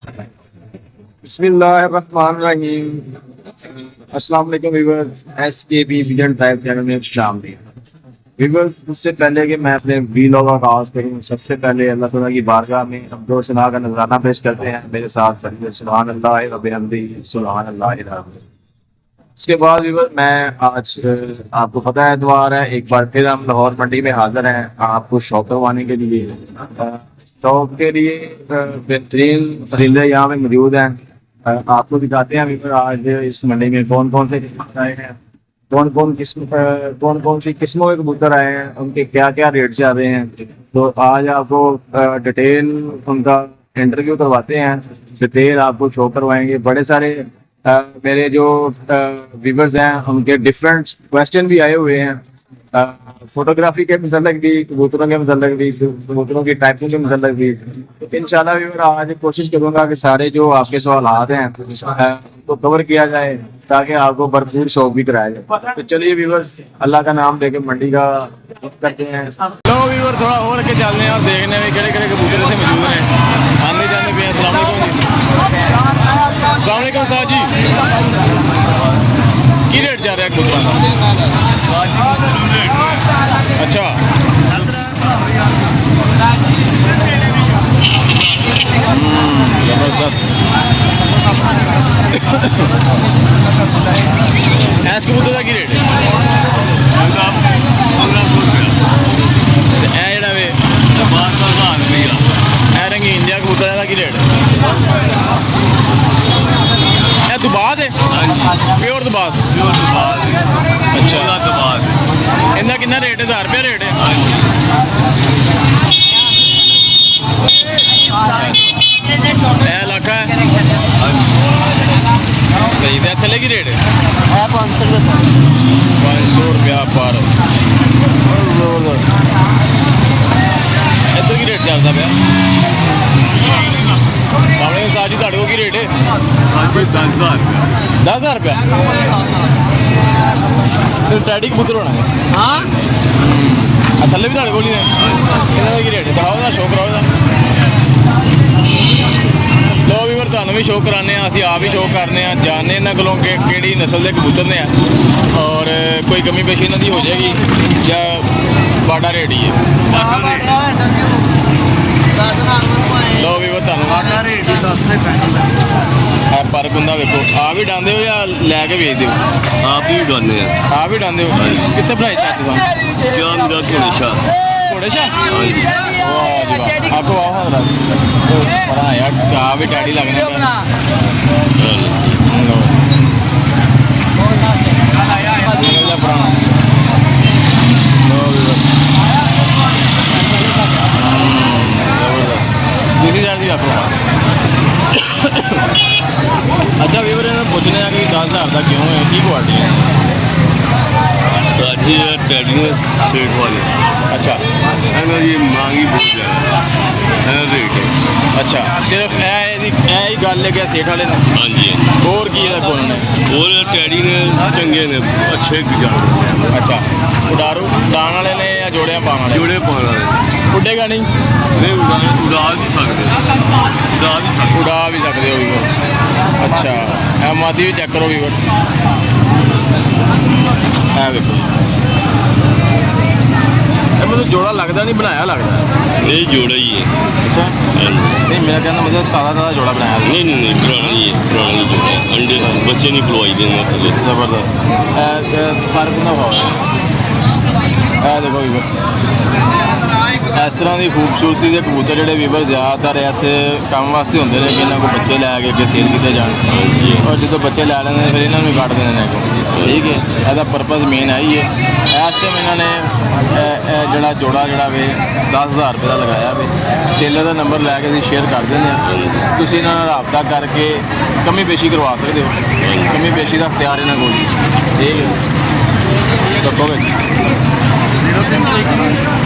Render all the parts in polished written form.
बिस्मिल्लाहिर्रहमानिर्रहीम। अस्सलाम वालेकुम viewers, SKB vision type channel में शामिल व्यूअर्स। उससे पहले कि मैं अपने वीलॉग का आगाज़ करूँ, सबसे पहले अल्लाह ताला की बारगाह में अब्दुल सना का नजराना पेश करते हैं। मेरे साथ सुभान अल्लाह व बिहम्दिही सुभान अल्लाह। इसके बाद व्यूअर्स, मैं आज आपको पता है द्वार है, एक बार फिर हम लाहौर मंडी में हाजिर हैं आपको शॉप करवाने के लिए। शॉप के लिए बेहतरीन परिंदे यहाँ में मौजूद हैं। आपको दिखाते हैं व्यूअर्स आज इस मंडी में कौन कौन से कबूतर आए हैं, कौन कौन सी किस्मों के कबूतर आए हैं, उनके क्या क्या रेट चल रहे हैं। तो आज आपको डिटेल उनका इंटरव्यू करवाते हैं, डिटेल आपको शो करवाएंगे। बड़े सारे मेरे जो व्यूवर्स हैं उनके डिफरेंट क्वेश्चन भी आए हुए हैं, फोटोग्राफी के मतलब भी, कबूतरों के मतलब भी, कबूतरों की टाइपिंग के मतलब भी। तो इंशाल्लाह व्यूअर आज कोशिश करूंगा कि सारे जो आपके सवाल हैं उनको कवर किया जाए ताकि आपको भरपूर शौक भी कराया जाए। तो चलिए व्यूअर, अल्लाह का नाम देके मंडी का करते हैं। तो व्यूअर थोड़ा और के चलते हैं और देखने में केड़े केड़े कबूतर से मौजूद हैं। आने जाने पे अस्सलाम वालेकुम साहब जी, की रेट जा रहा है कबूतरों का? अच्छा, जबरदस्त। ऐस कबूतर का की रेट है? रंगीन जहा कबूतर का की रेट है? दुबास है, प्योर दुबास। अच्छा, इनका कितना रेट है? 1000 रुपया रेट है। लाख है सही। थले की रेट है 500 रुपया पर। इधर की रेट चलता पाया साहब जी, को की रेट है? 10,000 रुपया। टैडी कबूतर होना है? हाँ, थले भी को की रेट है? दिखाओ शो कराओ। लो व्यूअर, तुहानू भी शो कराने, असीं आप ही शो करने, जानने इन्हों कोलों कि किहड़ी नस्ल के कबूतर ने और कोई कमी पेशी इन्हों की हो जाएगी या बाड़ा रेट ही है? लो व्यूअर, तुहानू फर्क हुंदा वेखो। आप ही डांदे हो या लैके बेचते हो? आप ही डाने हैं। आप ही डांदे हो? कितने बनाए चाहते हो? घोड़े शाह। आपको यार आप ही डैडी लगने पुराना। दूसरी साइड की आपको अच्छा व्यूअर, पूछने कि 10,000 का क्यों है, की क्वालिटी है? टैडी सेट वाले। अच्छा, ये महंगी बहुत ज़्यादा रेट है। अच्छा, सिर्फ यही गल है कि सेठ वाले ने? हाँ जी, और की कौन ने? और टैडी ने चंगे ने, अच्छे अच्छा, उडारू उड़ान वाले ने या जोड़े पाने वाले? जोड़े पाने वाले। उड़ेगा नहीं? उड़ा भी सकते, उड़ा भी सकते हो व्यूअर। अच्छा, मादी भी चेक करो व्यूअर, देखो मतलब जोड़ा लगता नहीं, बनाया लगता ये जोड़ा ही है। अच्छा, नहीं मेरा कहना मतलब ताज़ा जोड़ा बनाया? नहीं पुराना ही है, पुराना जोड़ा है। अंडे बच्चे नहीं पलवाई देंगे। जबरदस्त फर्क ना हो। देखो व्यूअर, इस तरह की खूबसूरती के कबूतर जोड़े व्यूअर ज़्यादातर इस काम वास्ते होंगे ने कि इन्हों को बच्चे लैके अगे सेल किए जाए और जो बच्चे लै लेंगे फिर इन्हों कट देने को। ठीक है, यदा पर्पज़ मेन आई है। इस टाइम इन्होंने जोड़ा जोड़ा जोड़ा वे 10,000 रुपये का लगाया वे। सेलर का नंबर लैके असीं शेयर कर देंगे, तुसीं इन्हां नाल राबता करके कमी पेशी करवा सकते हो। कमी पेशी का अख्तियार इन्हां कोल। ठीक है, दब्बो बिच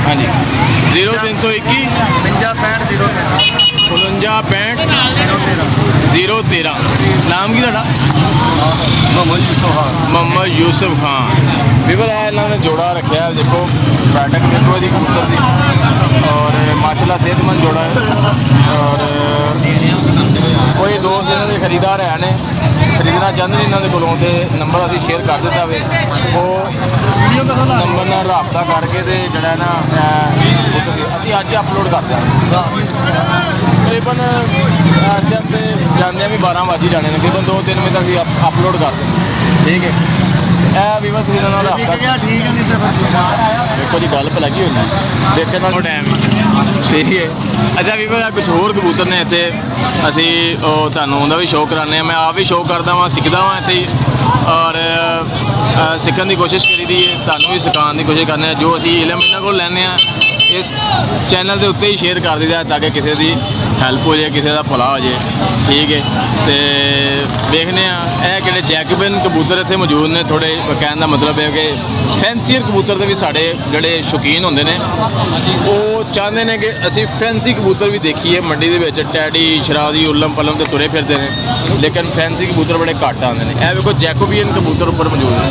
हाँ जी 0321 59 013। नाम की तुहाडा? मोहम्मद यूसुफ खान। व्यूअर इन्होंने जोड़ा रखा है, देखो बैठक देखो जी कबूतर की, और माशाल्लाह सेहतमंद जोड़ा है। और ਦੋਸਤ ਇਹਨਾਂ ਦੇ ਖਰੀਦਦਾਰ ਹੈ ਨੇ, ਖਰੀਦਣਾ ਚਾਹੁੰਦੇ ਨੇ ਇਹਨਾਂ ਦੇ ਕੋਲੋਂ, ਤੇ ਨੰਬਰ ਅਸੀਂ ਸ਼ੇਅਰ ਕਰ ਦਿੱਤਾ ਵੇ। ਉਹ ਨੰਬਰ ਨਾਲ ਰਾਬਤਾ ਕਰਕੇ ਤੇ ਜਿਹੜਾ ਨਾ ਅਸੀਂ ਅੱਜ ਹੀ ਅਪਲੋਡ ਕਰ ਦਿਆਂਗੇ। ਤਕਰੀਬਨ ਇਸ ਟਾਈਮ ਤੇ ਜਾਂਦੇ ਵੀ 12 ਵਜੇ ਜਾਣੇ ਨੇ, ਤਕਰੀਬਨ 2-3 ਵਜੇ ਤੱਕ ਅਸੀਂ ਅਪਲੋਡ ਕਰ ਦਿੰਦੇ। ਠੀਕ ਹੈ, ਇਹ ਵੀ ਬਸ ਇਹਨਾਂ ਨਾਲ ਰਾਬਤਾ ਠੀਕ ਹੈ, ਨਹੀਂ ਤਾਂ ਫਿਰ ਦੇਖੋ ਜੀ ਗੱਲ ਤਾਂ ਲੱਗੀ ਹੋਈ ਦੇਖਣ ਨਾਲ ਟਾਈਮ ਠੀਕ ਹੈ। ਅੱਛਾ ਵੀ ਕੁਝ ਹੋਰ ਕਬੂਤਰ ਨੇ ਇੱਥੇ, ਅਸੀਂ ਉਹ ਤੁਹਾਨੂੰ ਉਹਦਾ ਵੀ ਸ਼ੌਕ ਕਰਾਉਂਦੇ ਹਾਂ। ਮੈਂ ਆਪ ਵੀ ਸ਼ੌਕ ਕਰਦਾ ਵਾਂ, ਸਿੱਖਦਾ ਵਾਂ ਇੱਥੇ ਹੀ, ਔਰ ਸਿੱਖਣ ਦੀ ਕੋਸ਼ਿਸ਼ ਕਰੀਦੀ ਹੈ, ਤੁਹਾਨੂੰ ਵੀ ਸਿਖਾਉਣ ਦੀ ਕੋਸ਼ਿਸ਼ ਕਰਨੇ ਆ। ਜੋ ਅਸੀਂ ਇਲਮ ਇਹਨਾਂ ਕੋਲ ਲੈਂਦੇ ਹਾਂ ਇਸ ਚੈਨਲ ਦੇ ਉੱਤੇ ਹੀ ਸ਼ੇਅਰ ਕਰ ਦਿੰਦੇ ਤਾਂ ਕਿ ਕਿਸੇ ਦੀ ਹੈਲਪ ਹੋ ਜਾਏ, ਕਿਸੇ ਦਾ ਭਲਾ ਹੋ ਜਾਏ। ਠੀਕ ਹੈ, ਤੇ ਵੇਖਦੇ ਆ ਇਹ ਕਿਹੜੇ ਜੈਕਬਨ ਕਬੂਤਰ ਇੱਥੇ ਮੌਜੂਦ ਨੇ। ਥੋੜੇ ਕਹਿਣ ਦਾ ਮਤਲਬ ਹੈ ਕਿ ਫੈਂਸੀਅਰ ਕਬੂਤਰ ਦੇ ਵੀ ਸਾਡੇ ਜਿਹੜੇ ਸ਼ੌਕੀਨ ਹੁੰਦੇ ਨੇ ਉਹ ਚਾਹੁੰਦੇ ਨੇ ਕਿ ਅਸੀਂ ਫੈਂਸੀ ਕਬੂਤਰ ਵੀ ਦੇਖੀਏ। ਮੰਡੀ ਦੇ ਵਿੱਚ ਟੈਡੀ ਸ਼ਰਾਦੀ ਉਲਮ ਪਲਮ ਤੇ ਤੁਰੇ ਫਿਰਦੇ ਨੇ, ਲੇਕਿਨ ਫੈਂਸੀ ਕਬੂਤਰ ਬੜੇ ਘੱਟ ਆਉਂਦੇ ਨੇ। ਇਹ ਵੇਖੋ ਜੈਕੋਬੀਅਨ ਕਬੂਤਰ ਉੱਪਰ ਮੌਜੂਦ ਨੇ,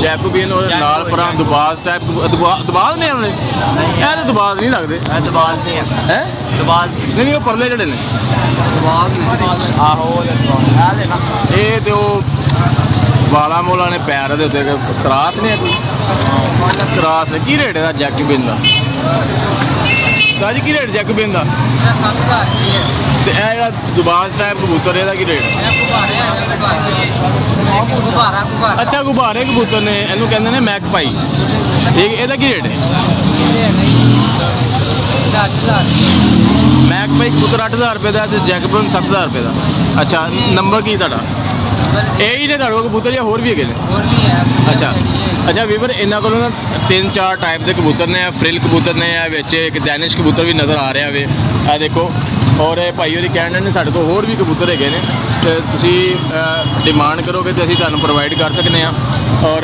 ਜੈਕੋਬੀਅਨ ਔਰ ਨਾਲ ਪਰਾਂ ਦੁਬਾਸ ਟਾਈਪ ਦੁਬਾਸ ਨੇ ਆਉਣੇ। ਇਹ ਤਾਂ ਦੁਬਾਸ ਨਹੀਂ ਲੱਗਦੇ, ਦਬਾਲ ਨਹੀਂ ਹੈ ਦਬਾਲ ਨਹੀਂ ਉਹ ਪਰਲੇ ਜਿਹੜੇ ਨੇ ਆਹੋ ਆ ਦੇਖ ਇਹ ਤੇ ਉਹ ਵਾਲਾ ਮੋਲਾ ਨੇ ਪੈਰ ਦੇ ਉੱਤੇ ਕਰਾਸ ਨੇ ਕੋਈ ਕਰਾਸ ਨੇ। ਕੀ ਰੇਟ ਇਹਦਾ ਜੈਕੋਬੀਅਨ ਦਾ? ਸਾਜੀ ਕੀ ਰੇਟ ਜੈਕੋਬੀਅਨ ਦਾ? ਤੇ ਇਹ ਜਿਹੜਾ ਦੁਬਾਸ ਟਾਈਪ ਕਬੂਤਰ ਇਹਦਾ ਕੀ ਰੇਟ? ਅੱਛਾ ਗੁਬਾਰੇ ਕਬੂਤਰ ਨੇ, ਇਹਨੂੰ ਕਹਿੰਦੇ ਨੇ ਮੈਕਪਾਈ। ਠੀਕ, ਇਹਦਾ ਕੀ ਰੇਟ ਹੈ? ਮੈਕਪਾਈ ਕਬੂਤਰ 8000 ਰੁਪਏ ਦਾ ਤੇ ਜੈਕੋਬੀਅਨ 7000 ਰੁਪਏ ਦਾ। ਅੱਛਾ, ਨੰਬਰ ਕੀ ਤੁਹਾਡਾ? ਇਹ ਹੀ ਨੇ ਤੁਹਾਡੇ ਕੋਲ ਕਬੂਤਰ ਜਾਂ ਹੋਰ ਵੀ ਹੈਗੇ ਨੇ? ਅੱਛਾ ਅੱਛਾ ਵੀਵਰ, ਇਹਨਾਂ ਕੋਲੋਂ ਨਾ 3-4 ਟਾਈਪ ਦੇ ਕਬੂਤਰ ਨੇ। ਫਰਿਲ ਕਬੂਤਰ ਨੇ, ਇਹ ਵਿੱਚ ਇੱਕ ਡੈਨਿਸ਼ ਕਬੂਤਰ ਵੀ ਨਜ਼ਰ ਆ ਰਿਹਾ ਵੇ, ਇਹ ਦੇਖੋ। ਔਰ ਇਹ ਭਾਈ ਹੋਰੀ ਕਹਿਣ ਨੇ ਸਾਡੇ ਕੋਲ ਹੋਰ ਵੀ ਕਬੂਤਰ ਹੈਗੇ ਨੇ, ਤੇ ਤੁਸੀਂ ਡਿਮਾਂਡ ਕਰੋਗੇ ਤੇ ਅਸੀਂ ਤੁਹਾਨੂੰ ਪ੍ਰੋਵਾਈਡ ਕਰ ਸਕਦੇ ਹਾਂ। ਔਰ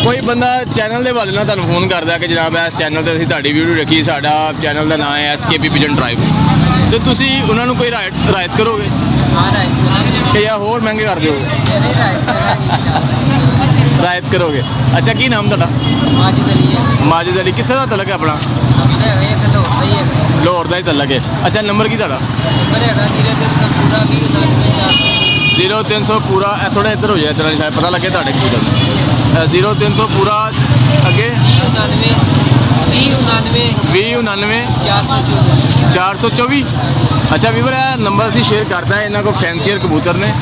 ਕੋਈ ਬੰਦਾ ਚੈਨਲ ਦੇ ਹਵਾਲੇ ਨਾਲ ਤੁਹਾਨੂੰ ਫੋਨ ਕਰਦਾ ਕਿ ਜਨਾਬ ਇਸ ਚੈਨਲ 'ਤੇ ਅਸੀਂ ਤੁਹਾਡੀ ਵੀਡੀਓ ਰੱਖੀ, ਸਾਡਾ ਚੈਨਲ ਦਾ ਨਾਮ ਹੈ SKB ਪਿਜਨ ਡਰਾਈਵ, ਤੇ ਤੁਸੀਂ ਉਹਨਾਂ ਨੂੰ ਕੋਈ ਰਾਇਤ ਕਰੋਗੇ ਕਿ ਜਾਂ ਹੋਰ ਮਹਿੰਗੇ ਕਰ ਦਿਓਗੇ? ਰਾਇਤ ਕਰੋਗੇ। ਅੱਛਾ, ਕੀ ਨਾਮ ਤੁਹਾਡਾ? ਮਾजिद अली। ਕਿੱਥੇ ਦਾ ਤਲਕ ਹੈ ਆਪਣਾ? ਲਾਹੌਰ ਦਾ ਹੀ ਤਲਕ ਹੈ। ਅੱਛਾ, ਨੰਬਰ ਕੀ ਤੁਹਾਡਾ? 0300 ਪੂਰਾ। ਇਹ ਥੋੜਾ ਇੱਧਰ ਹੋ ਜਾਏ ਤੇਰਾ ਸ਼ਾਇਦ ਪਤਾ ਲੱਗੇ ਤੁਹਾਡੇ ਕੀ ਗੱਲ। 0300 ਪੂਰਾ ਅੱਗੇ 2099 424। ਅੱਛਾ ਵੀਵਰ, ਇਹ ਨੰਬਰ ਅਸੀਂ ਸ਼ੇਅਰ ਕਰਦਾ ਹੈ। ਇਹਨਾਂ ਕੋਲ ਫੈਂਸੀਅਰ ਕਬੂਤਰ ਨੇ।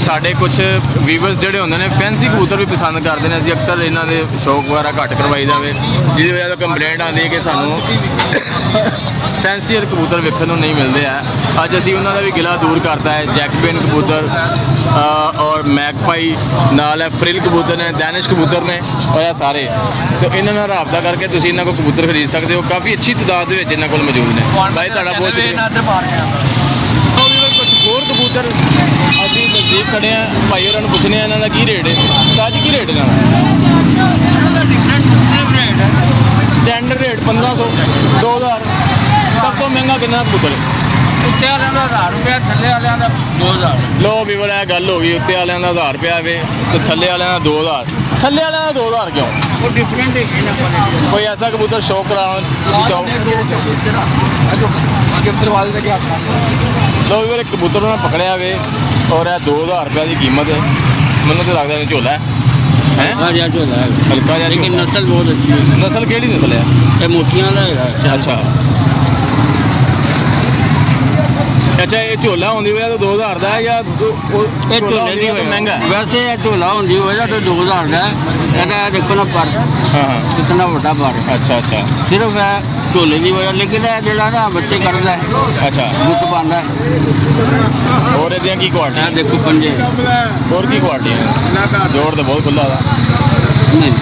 ਸਾਡੇ ਕੁਝ ਵੀਵਰਸ ਜਿਹੜੇ ਹੁੰਦੇ ਨੇ ਫੈਂਸੀ ਕਬੂਤਰ ਵੀ ਪਸੰਦ ਕਰਦੇ ਨੇ। ਅਸੀਂ ਅਕਸਰ ਇਹਨਾਂ ਦੇ ਸ਼ੌਕ ਵਗੈਰਾ ਘੱਟ ਕਰਵਾਈ ਜਾਵੇ, ਜਿਹਦੀ ਵਜ੍ਹਾ ਤੋਂ ਕੰਪਲੇਂਟ ਆਉਂਦੀ ਹੈ ਕਿ ਸਾਨੂੰ ਫੈਂਸੀਅਰ ਕਬੂਤਰ ਵੇਖਣ ਨੂੰ ਨਹੀਂ ਮਿਲਦੇ ਆ। ਅੱਜ ਅਸੀਂ ਉਹਨਾਂ ਦਾ ਵੀ ਗਿਲਾ ਦੂਰ ਕਰਤਾ ਹੈ। ਜੈਕਬੀਅਨ ਕਬੂਤਰ ਔਰ ਮੈਕਪਾਈ ਨਾਲ ਹੈ, ਫਰਿਲ ਕਬੂਤਰ ਨੇ, ਡੈਨਿਸ਼ ਕਬੂਤਰ ਨੇ, ਔਰ ਇਹ ਸਾਰੇ। ਤੇ ਇਹਨਾਂ ਨਾਲ ਰਾਬਤਾ ਕਰਕੇ ਤੁਸੀਂ ਇਹਨਾਂ ਕੋਲ ਕਬੂਤਰ ਖਰੀਦ ਸਕਦੇ ਹੋ। ਕਾਫੀ ਅੱਛੀ ਤਾਦਾਦ ਦੇ ਵਿੱਚ ਇਹਨਾਂ ਕੋਲ ਮੌਜੂਦ ਨੇ। ਭਾਈ ਤੁਹਾਡਾ ਬਹੁਤ ਸ਼ੁਕਰੀਆ। ਕੁਝ ਹੋਰ ਕਬੂਤਰ ਅਸੀਂ ਨਜ਼ਦੀਕ ਖੜੇ ਆ, ਭਾਈ ਹੋਰਾਂ ਨੂੰ ਪੁੱਛਣੇ ਆ ਇਹਨਾਂ ਦਾ ਕੀ ਰੇਟ ਹੈ। ਸਾਜੀ ਕੀ ਰੇਟ ਇਹਨਾਂ ਦਾ? Standard rate 1500 2000। ਸਭ ਤੋਂ ਮਹਿੰਗਾ ਕਿੰਨਾ ਕਬੂਤਰ ਹੈ? ਉੱਤੇ ਵਾਲਿਆਂ ਦਾ 1000 ਰੁਪਏ, ਥੱਲੇ ਵਾਲਿਆਂ ਦਾ 2000। ਲੋ ਵੀਵਰ, ਇਹ ਗੱਲ ਹੋ ਗਈ। ਉੱਤੇ ਵਾਲਿਆਂ ਦਾ 1000 ਰੁਪਇਆ ਵੇ ਤੇ ਥੱਲੇ ਵਾਲਿਆਂ ਦਾ 2000। ਥੱਲੇ ਵਾਲਿਆਂ ਦਾ 2000 ਕਿਉਂ? ਉਹ ਡਿਫਰੈਂਟ ਹੈ ਨਾ ਕੋਈ ਐਸਾ ਕਬੂਤਰ ਸ਼ੌਕ ਕਰਾਉਣ ਤੁਸੀਂ ਚਾਹੋ? ਕਬੂਤਰ ਵਾਲੇ ਦਾ ਕੀ ਆਪਣਾ ਲੋ ਵੀਵਰ, ਇੱਕ ਕਬੂਤਰ ਉਹਨਾਂ ਪਕੜਿਆ ਵੇ ਔਰ ਇਹ 2000 ਰੁਪਏ ਦੀ ਕੀਮਤ ਹੈ। ਮੈਨੂੰ ਤਾਂ ਲੱਗਦਾ ਨਹੀਂ ਝੋਲਾ ਹੈ। हाँ जी झोला है, हल्का जा लेकिन झोला। नस्ल बहुत अच्छी है। नस्ल केड़ी नस्ल है? ये मोतियां का है। अच्छा अच्छा, ये झोला होने की वजह तो 2000 का है या ये झोला होने की वजह तो महंगा है? वैसे ये झोला होने की वजह तो 2000 का है। ये देखो ना पर हाँ हाँ, कितना बड़ा पर है। अच्छा अच्छा सिर्फ है झोले की वजह, लेकिन ये जो ना बच्चे करता है अच्छा। बुत पाना है। और ये की क्वालिटी ये देखो पंजे और की क्वालिटी है? जोड़ तो बहुत खुला था। नहीं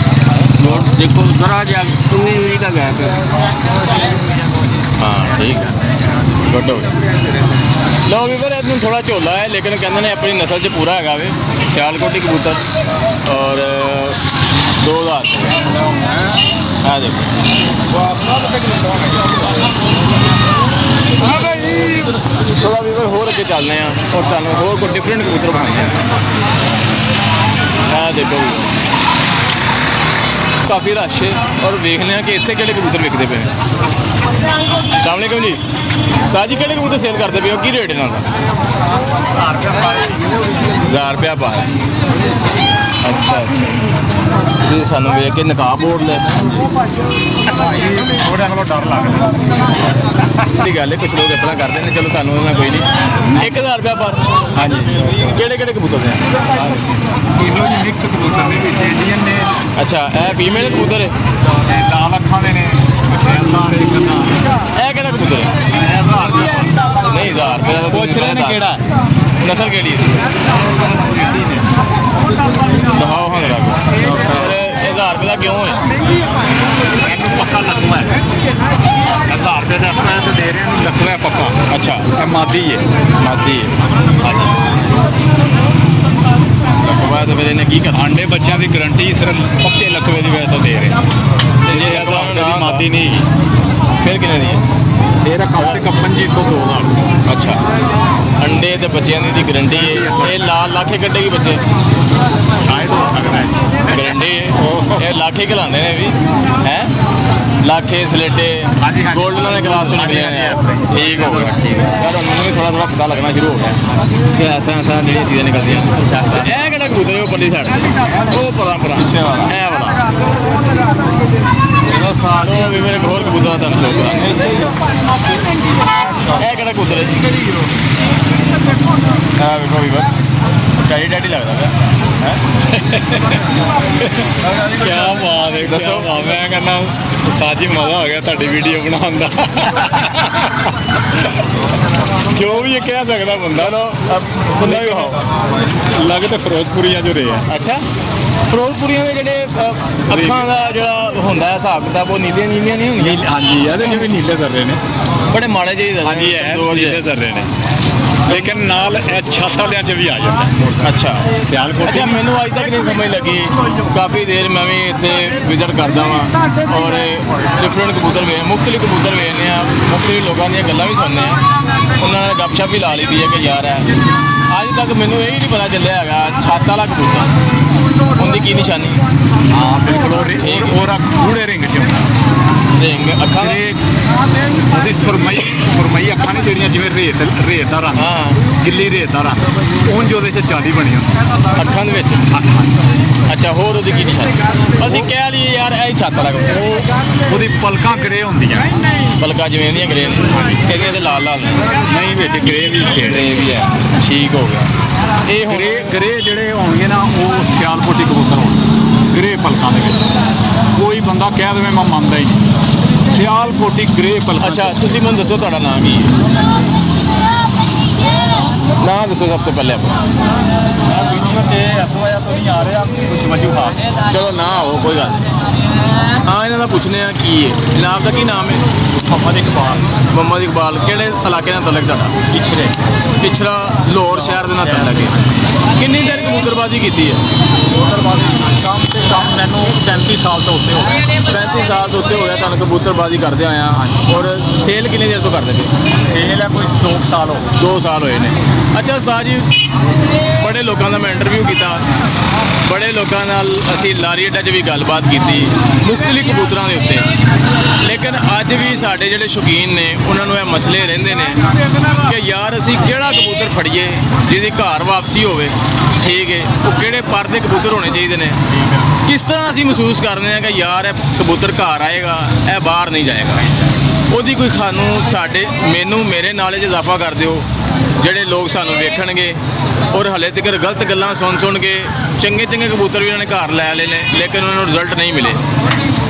जोड़ देखो जरा जा 19 का गैप है। हाँ ठीक है, गुड हो गया। लो ਵੀਰ, ਇਹਨੂੰ ਥੋੜਾ ਝੋਲਾ ਹੈ, ਲੇਕਿਨ ਕਹਿੰਦੇ ਨੇ ਆਪਣੀ ਨਸਲ 'ਚ ਪੂਰਾ ਹੈਗਾ ਵੇ। ਸਿਆਲਕੋਟੀ ਕਬੂਤਰ ਔਰ 2000 ਆ ਦੇਖੋ। ਥੋੜਾ ਵੀਰ ਹੋਰ ਅੱਗੇ ਚੱਲਦੇ ਆ ਔਰ ਤੁਹਾਨੂੰ ਹੋਰ ਕੋਈ ਡਿਫਰੈਂਟ ਕਬੂਤਰ ਬਣਾਉਂਦੇ ਆ। ਆ ਦੇਖੋ ਕਾਫੀ ਰਸ਼ ਹੈ ਔਰ ਵੇਖਦੇ ਹਾਂ ਕਿ ਇੱਥੇ ਕਿਹੜੇ ਕਬੂਤਰ ਵਿਕਦੇ ਪਏ ਨੇ। अस्सलाम वालेकुम जी, उस्ताद जी ਕਿਹੜੇ ਕਬੂਤਰ ਸੇਲ ਕਰਦੇ ਪਏ ਹੋ, ਕੀ ਰੇਟ ਇਹਨਾਂ ਦਾ? 1000 ਰੁਪਇਆ ਪਰ। ਅੱਛਾ ਅੱਛਾ, ਤੁਸੀਂ ਸਾਨੂੰ ਵੇਖ ਕੇ ਨਕਾਬ ਬੋਰਡ ਲੈ ਥੋੜਾ ਕੋਲ ਡਰ ਲੱਗਦਾ। ਸਹੀ ਗੱਲ ਹੈ, ਕੁਝ ਲੋਕ ਇਸ ਤਰ੍ਹਾਂ ਕਰਦੇ ਨੇ, ਚਲੋ ਸਾਨੂੰ ਉਹਨਾਂ ਕੋਈ ਨਹੀਂ। 1000 ਰੁਪਇਆ ਪਰ। ਹਾਂਜੀ, ਕਿਹੜੇ ਕਿਹੜੇ ਕਬੂਤਰ ਨੇ? ਇਹੋ ਜਿਹੇ ਮਿਕਸ ਕਬੂਤਰ ਨੇ, ਵਿੱਚ ਇੰਡੀਅਨ ਨੇ, ਅੱਛਾ, ਇਹ ਫੀਮੇਲ ਕਬੂਤਰ ਹੈ, ਤੇ ਲਾਲ ਅੱਖਾਂ ਦੇ ਨੇ, ਸਾਰੇ ਕੰਨਾਂ। ਇਹ ਕਿਹੜਾ ਕਬੂਤਰ ਹੈ? ਇਹ 1000 ਰੁਪਏ ਨਹੀਂ 1000 ਰੁਪਏ ਦਾ ਪੁੱਛ ਰਹੇ ਨੇ ਕਿਹੜਾ ਨਸਲ ਕਿਹੜੀ ਹੈ? ਦਿਖਾਓ ਹਾਂ ਜਰਾ। 1000 ਰੁਪਏ ਦਾ ਕਿਉਂ ਹੈ? ਮੈਨੂੰ ਪੱਕਾ ਲਖਵਾ ਹੈ। 1000 ਰੁਪਏ ਦਾ ਅਸਲਾ ਤੇ ਦੇ ਰਹੇ ਨੇ, ਲਖਵਾ ਪੱਕਾ। ਅੱਛਾ, ਇਹ ਮਾਦੀ ਹੈ। ਮਾਦੀ ਹੈ। ਲਖਵਾ ਤੇ ਫਿਰ ਇਹਨੇ ਕੀ ਕਰਨਾ? ਆਂਡੇ ਬੱਚਿਆਂ ਦੀ ਗਾਰੰਟੀ ਸਿਰਫ ਪੱਕੇ ਲਖਵੇ ਦੀ ਵਜ੍ਹਾ ਤੋਂ ਦੇ ਰਹੇ ਹਾਂ। ਤੇ ਜੇ 1000 ਰੁਪਏ ਨਾ ਦੀ ਮਾਦੀ ਨਹੀਂ ਹੈਗੀ, ਫਿਰ ਕਿੰਨੇ ਦੀ ਹੈ? ਇਹਦਾ ਕਮ ਸੇ ਕਮ 2500 ਦਾ। ਅੱਛਾ, ਅੰਡੇ ਤੇ ਬੱਚਿਆਂ ਦੀ ਗਰੰਟੀ ਹੈ। ਇਹ ਲਾਲ ਲਾਖੇ ਕੱਢੇਗੀ ਬੱਚੇ? ਸ਼ਾਇਦ ਹੋ ਸਕਦਾ ਹੈ। ਗਰੰਟੀ ਹੈ। ਇਹ ਲਾਖੇ ਖਿਲਾਉਂਦੇ ਨੇ ਵੀ ਹੈ, ਲਾਖੇ ਸਲੇਟੇ ਹਾਂਜੀ, ਹਾਂਜੀ। ਗੋਲਡਨਾਂ ਦੇ ਕਲਾਸ ਤੋਂ ਨਿਕਲੇ ਨੇ। ਠੀਕ ਹੋ ਗਿਆ, ਠੀਕ ਹੈ ਯਾਰ, ਹੁਣ ਮੈਨੂੰ ਵੀ ਥੋੜਾ ਥੋੜਾ ਪਤਾ ਲੱਗਣਾ ਸ਼ੁਰੂ ਹੋ ਗਿਆ ਕਿ ਐਸਾ ਐਸਾ ਜਿਹੜੀਆਂ ਚੀਜ਼ਾਂ ਨਿਕਲਦੀਆਂ। ਇਹ ਕਿਹੜਾ ਕਬੂਤਰ ਹੈ ਉਹ ਪਰਲੀ ਸਾਈਡ? ਉਹ ਪਰਾਂ ਇਹ ਵਾਲਾ। ਉਹ ਵੀ ਮੇਰੇ ਹੋਰ ਕਬੂਤਰ ਦਾ ਤੁਹਾਨੂੰ ਸ਼ੌਕ ਕਰਾਂਗੇ। ਇਹ ਕਿਹੜਾ ਕਬੂਤਰ ਹੈ ਜੀ? ਹਾਂ ਵੇਖੋ ਵੀ ਬਸ ਡੈਡੀ ਡੈਡੀ ਲੱਗਦਾ ਪਿਆ ਹੈ। ਕੀ ਬਾਤ ਹੈ, ਦੱਸੋ। ਮੈਂ ਕਹਿੰਦਾ ਸਾਜੀ ਮਜ਼ਾ ਆ ਗਿਆ ਤੁਹਾਡੀ ਵੀਡੀਓ ਬਣਾਉਣ ਦਾ। ਜੋ ਵੀ ਇਹ ਕਹਿ ਸਕਦਾ ਬੰਦਾ। ਚਲੋ ਬੰਦਾ ਵੀ ਖਾਓ। ਲੱਗ ਤਾਂ ਫਿਰੋਜ਼ਪੁਰੀਆਂ ਜੋ ਰਹੇ ਆ। ਅੱਛਾ, ਫਿਰੋਜ਼ਪੁਰੀਆਂ ਦੇ ਜਿਹੜੇ ਅੱਖਾਂ ਦਾ ਜਿਹੜਾ ਹੁੰਦਾ ਹੈ ਹਿਸਾਬ ਕਿਤਾਬ, ਉਹ ਨੀਲੀਆਂ ਨੀਲੀਆਂ ਨਹੀਂ ਹੁੰਦੀਆਂ? ਹਾਂਜੀ, ਇਹਦੇ ਜਿਵੇਂ ਨੀਲੇ ਜ਼ਰਰੇ ਨੇ। ਬੜੇ ਮਾੜੇ ਜਿਹੇ ਦੱਸਦੇ ਹਾਂਜੀ, ਨੇ, ਇਹ ਕਮਜ਼ੋਰ ਜਿਹੇ। ਨੀਲੇ ਜ਼ਰਰੇ ਨੇ, ਲੇਕਿਨ ਨਾਲ ਇਹ ਛੱਤ ਵਾਲਿਆਂ 'ਚ ਵੀ ਆ ਜਾਂਦਾ। ਅੱਛਾ ਸਿਆਲਕੋਟ ਅੱਛਾ, ਮੈਨੂੰ ਅੱਜ ਤੱਕ ਨਹੀਂ ਸਮਝ ਲੱਗੀ। ਕਾਫੀ ਦੇਰ ਮੈਂ ਵੀ ਇੱਥੇ ਵਿਜ਼ਿਟ ਕਰਦਾ ਵਾਂ ਔਰ ਡਿਫਰੈਂਟ ਕਬੂਤਰ ਮੁਖਤਲਿਫ ਕਬੂਤਰ ਵੇਖਦੇ ਆ, ਮੁਖਤਲਿਫ ਲੋਕਾਂ ਦੀਆਂ ਗੱਲਾਂ ਵੀ ਸੁਣਦੇ ਆ, ਉਹਨਾਂ ਨਾਲ ਗੱਪਸ਼ਪ ਵੀ ਲਾ ਲਈਦੀ ਹੈ ਕਿ ਯਾਰ ਹੈ। ਅੱਜ ਤੱਕ ਮੈਨੂੰ ਇਹ ਹੀ ਨਹੀਂ ਪਤਾ ਚੱਲਿਆ ਹੈਗਾ ਛੱਤ ਵਾਲਾ ਕਬੂਤਰ ਉਹਦੀ ਕੀ ਨਿਸ਼ਾਨੀ? ਹਾਂ ਬਿਲਕੁਲ, ਉਹ ਗੂੜੇ ਰਿੰਗ 'ਚ ਰਿੰਗ ਅੱਖਾਂ ਦਾ? ਉਹਦੀ ਸੁਰਮਈ ਅੱਖਾਂ ਨੇ ਜਿਹੜੀਆਂ ਜਿਵੇਂ ਰੇਤ ਦਾ ਰੰਗ, ਹਾਂ, ਗਿੱਲੀ ਰੇਤ ਦਾ ਰੰਗ, ਉਂਝ ਉਹਦੇ 'ਚ ਚਾਂਦੀ ਬਣੀ ਹੁੰਦੀ ਅੱਖਾਂ ਦੇ ਵਿੱਚ। ਅੱਛਾ, ਹੋਰ ਉਹਦੀ ਕੀ ਨਿਸ਼ਾਨੀ? ਅਸੀਂ ਕਹਿ ਲਈਏ ਯਾਰ ਇਹ ਛੱਤ ਵਾਲਾ ਕਬੂਤਰ। ਉਹਦੀ ਪਲਕਾਂ ਗਰੇ ਹੁੰਦੀਆਂ, ਪਲਕਾਂ ਜਿਵੇਂ ਇਹਦੀਆਂ ਗਰੇ ਨੇ, ਇਹਦੀਆਂ ਤੇ ਲਾਲ ਲਾਲ ਨੇ। ਨਹੀਂ ਵਿੱਚ ਗਰੇ ਵੀ ਸ਼ੇਡ ਇਹ ਵੀ ਹੈ, ਠੀਕ ਹੋ ਗਿਆ। ਇਹ ਹੁਣ ਗਰੇ ਜਿਹੜੇ ਹੋਣਗੇ ਨਾ, ਉਹ ਸਿਆਲਕੋਟੀ ਕਬੂਤਰ ਹੋਣਗੇ, ਗਰੇ ਪਲਕਾਂ ਦੇ ਵਿੱਚ। ਕੋਈ ਬੰਦਾ ਕਹਿ ਦੇਵੇ ਮੈਂ ਮੰਨਦਾ ਹੀ ਨਹੀਂ, ਸਿਆਲਕੋਟੀ ਗਰੇ ਪਲਕਾਂ। ਅੱਛਾ, ਤੁਸੀਂ ਮੈਨੂੰ ਦੱਸੋ ਤੁਹਾਡਾ ਨਾਮ ਕੀ ਹੈ? ਨਾਮ ਦੱਸੋ ਸਭ ਤੋਂ ਪਹਿਲੇ ਆਪਣਾ। ਵੀਡੀਓ 'ਚ ਅਸਵਾਇਆ ਤੋਂ ਨਹੀਂ ਆ ਰਿਹਾ, ਕੁਝ ਵਜੂਹਾਤ। ਚਲੋ ਨਾ ਹੋ, ਕੋਈ ਗੱਲ ਨਹੀਂ। ਹਾਂ, ਇਹਨਾਂ ਦਾ ਪੁੱਛਨੇ ਆ ਕੀ ਹੈ, ਜਨਾਬ ਦਾ ਕੀ ਨਾਮ ਹੈ? ਮੁਹੰਮਦ ਇਕਬਾਲ, ਮੁਹੰਮਦ ਇਕਬਾਲ। ਕਿਹੜੇ ਇਲਾਕੇ ਨਾਲ ਤਲਕ ਤੁਹਾਡਾ? ਪਿਛੜੇ ਪਿਛੜਾ ਲਾਹੌਰ ਸ਼ਹਿਰ ਦੇ ਨਾਲ ਤਲਕ ਹੈ। ਕਿੰਨੀ ਦੇਰ ਕਬੂਤਰਬਾਜ਼ੀ ਕੀਤੀ ਹੈ? ਕਮ ਸੇ ਕਮ ਮੈਨੂੰ 35 ਸਾਲ ਤੋਂ ਉੱਤੇ ਹੋ ਗਏ। 35 ਸਾਲ ਤੋਂ ਉੱਤੇ ਹੋ ਗਿਆ ਤੁਹਾਨੂੰ ਕਬੂਤਰਬਾਜ਼ੀ ਕਰਦੇ ਆਇਆ। ਔਰ ਸੇਲ ਕਿੰਨੀ ਦੇਰ ਤੋਂ ਕਰਦੇ ਪਏ? ਸੇਲ ਹੈ ਕੋਈ 2 ਸਾਲ ਹੋ ਗਏ। 2 ਸਾਲ ਹੋਏ ਨੇ। ਅੱਛਾ ਉਸਤਾਦ ਜੀ, ਬੜੇ ਲੋਕਾਂ ਦਾ ਮੈਂ ਇੰਟਰਵਿਊ ਕੀਤਾ, ਬੜੇ ਲੋਕਾਂ ਨਾਲ ਅਸੀਂ ਲਾਰੀ ਅੱਡਾ 'ਚ ਵੀ ਗੱਲਬਾਤ ਕੀਤੀ ਮੁਖਤਲਿਫ ਕਬੂਤਰਾਂ ਦੇ ਉੱਤੇ, ਲੇਕਿਨ ਅੱਜ ਵੀ ਸਾਡੇ ਜਿਹੜੇ ਸ਼ੌਕੀਨ ਨੇ ਉਹਨਾਂ ਨੂੰ ਇਹ ਮਸਲੇ ਰਹਿੰਦੇ ਨੇ ਕਿ ਯਾਰ ਅਸੀਂ ਕਿਹੜਾ ਕਬੂਤਰ ਫੜੀਏ ਜਿਹਦੀ ਘਰ ਵਾਪਸੀ ਹੋਵੇ। ਠੀਕ ਹੈ, ਉਹ ਕਿਹੜੇ ਪਰ ਦੇ ਕਬੂਤਰ ਹੋਣੇ ਚਾਹੀਦੇ ਨੇ? ਕਿਸ ਤਰ੍ਹਾਂ ਅਸੀਂ ਮਹਿਸੂਸ ਕਰਦੇ ਹਾਂ ਕਿ ਯਾਰ ਇਹ ਕਬੂਤਰ ਘਰ ਆਏਗਾ, ਇਹ ਬਾਹਰ ਨਹੀਂ ਜਾਏਗਾ? ਉਹਦੀ ਕੋਈ ਸਾਨੂੰ ਮੇਰੇ ਨਾਲੇ 'ਚ ਇਜ਼ਾਫਾ ਕਰ ਦਿਓ। ਜਿਹੜੇ ਲੋਕ ਸਾਨੂੰ ਵੇਖਣਗੇ ਔਰ ਹਲੇ ਤੱਕ ਗਲਤ ਗੱਲਾਂ ਸੁਣ ਕੇ ਚੰਗੇ ਕਬੂਤਰ ਵੀ ਉਹਨਾਂ ਨੇ ਘਰ ਲੈ ਲਏ ਨੇ, ਲੇਕਿਨ ਉਹਨਾਂ ਨੂੰ ਰਿਜ਼ਲਟ ਨਹੀਂ ਮਿਲੇ।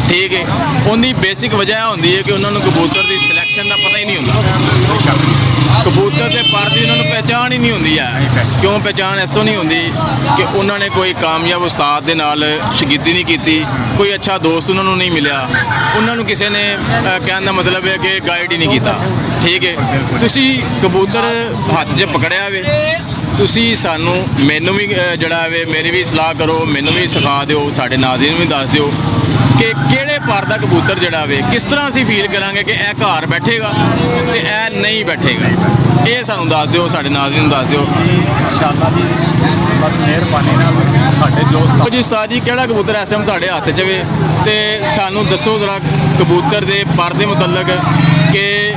ਠੀਕ ਹੈ, ਉਹਦੀ ਬੇਸਿਕ ਵਜ੍ਹਾ ਹੁੰਦੀ ਹੈ ਕਿ ਉਹਨਾਂ ਨੂੰ ਕਬੂਤਰ ਦੀ ਸਿਲੈਕਸ਼ਨ ਦਾ ਪਤਾ ਹੀ ਨਹੀਂ ਹੁੰਦਾ। ਕਬੂਤਰ ਦੇ ਪਰ ਦੀ ਉਹਨਾਂ ਨੂੰ ਪਹਿਚਾਣ ਹੀ ਨਹੀਂ ਹੁੰਦੀ ਹੈ। ਕਿਉਂ ਪਹਿਚਾਣ ਇਸ ਤੋਂ ਨਹੀਂ ਹੁੰਦੀ ਕਿ ਉਹਨਾਂ ਨੇ ਕੋਈ ਕਾਮਯਾਬ ਉਸਤਾਦ ਦੇ ਨਾਲ ਸ਼ਾਗਿਰਦੀ ਨਹੀਂ ਕੀਤੀ, ਕੋਈ ਅੱਛਾ ਦੋਸਤ ਉਹਨਾਂ ਨੂੰ ਨਹੀਂ ਮਿਲਿਆ, ਉਹਨਾਂ ਨੂੰ ਕਿਸੇ ਨੇ ਕਹਿਣ ਦਾ ਮਤਲਬ ਹੈ ਕਿ ਗਾਈਡ ਹੀ ਨਹੀਂ ਕੀਤਾ। ਠੀਕ ਹੈ, ਤੁਸੀਂ ਕਬੂਤਰ ਹੱਥ 'ਚ ਪਕੜਿਆ ਵੇ, ਤੁਸੀਂ ਮੈਨੂੰ ਵੀ ਜਿਹੜਾ ਵੇ ਮੇਰੀ ਵੀ ਸਲਾਹ ਕਰੋ, ਮੈਨੂੰ ਵੀ ਸਿਖਾ ਦਿਓ, ਸਾਡੇ ਨਾਜ਼ਰੀਨ ਨੂੰ ਵੀ ਦੱਸ ਦਿਓ ਕਿ ਕਿਹੜੇ ਪਰ ਦਾ ਕਬੂਤਰ ਜਿਹੜਾ ਵੇ ਕਿਸ ਤਰ੍ਹਾਂ ਅਸੀਂ ਫੀਲ ਕਰਾਂਗੇ ਕਿ ਇਹ ਘਰ ਬੈਠੇਗਾ ਤੇ ਇਹ ਨਹੀਂ ਬੈਠੇਗਾ। ਇਹ ਸਾਨੂੰ ਦੱਸ ਦਿਓ, ਸਾਡੇ ਨਾਜ਼ਰੀਨ ਨੂੰ ਦੱਸ ਦਿਓ। ਇਨਸ਼ਾਅੱਲਾ ਜੀ, ਬਸ ਮਿਹਰਬਾਨੀ ਨਾਲ ਸਾਡੇ ਜੋ ਜੀ ਉਸਤਾਦ ਜੀ, ਕਿਹੜਾ ਕਬੂਤਰ ਇਸ ਟਾਈਮ ਤੁਹਾਡੇ ਹੱਥ 'ਚ ਜਾਵੇ ਤੇ ਸਾਨੂੰ ਦੱਸੋ ਜ਼ਰਾ ਕਬੂਤਰ ਦੇ ਪਰ ਦੇ ਮੁਤਲਕ ਕਿ